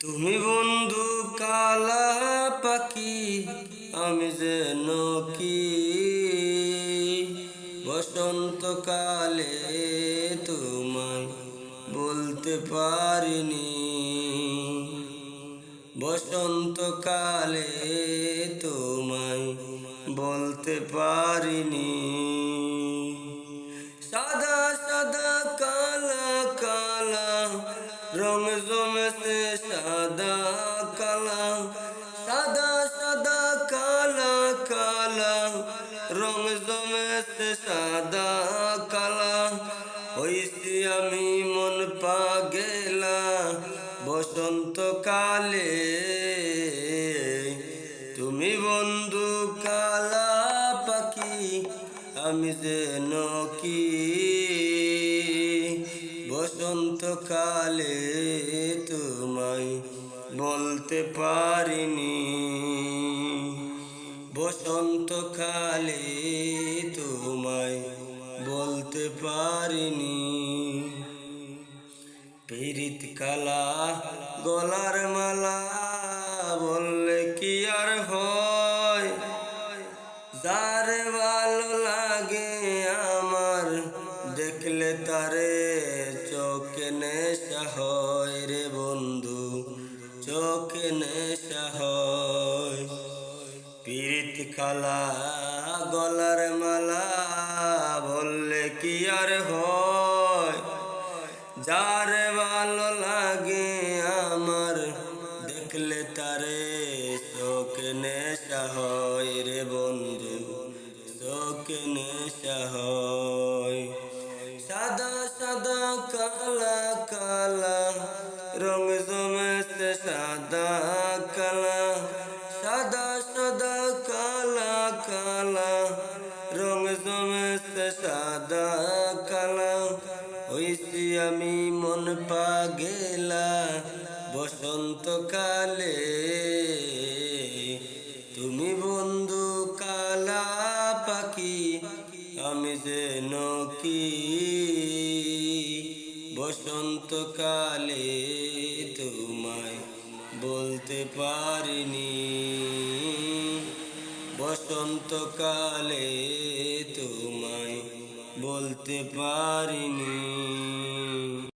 তুমি বন্ধু কালা পাখি, আমি যেন কি বসন্তকালে তোমায় বলতে পারিনি। বসন্তকালে তোমায় বলতে পারিনি। সাদা সাদা কালা কালা রং জমেছে সাদা কালা, সাদা সাদা কালা কালা রং জমেছে সাদা কালা। হইছি আমি মন পাগেলা বসন্তকালে, তুমি বন্ধু কালা পাখি, আমি যেন কি বসন্তকালে তোমায় বলতে পারিনি। বসন্তকালে তোমায় বলতে পারিনি। পীড়িত কালা গলার মালা বললে কি আর হয়, যার ভালো লাগে আমার দেখলে তারে চোখে নেশা হয় রে বন্ধু, চোখে নেশা হয়। পীড়িত কালা গলার মালা বললে কি আর হয়, যার ভালো লাগে আমার দেখলে তারে চোখে নেশা হয় রে বন্ধু, চোখে নেশা হয়। সাদা সাদা কালা কালা রং জমেছে সাদা কালা, সাদা সাদা কালা কালা রং জমেছে সাদা কালা। হইছি আমি মন পাগেলা বসন্তকালে, তুমি বন্ধু কালা পাখি, আমি যেন কি বসন্তকালে তোমায় বলতে পারিনি। বসন্তকালে তোমায় বলতে পারিনি।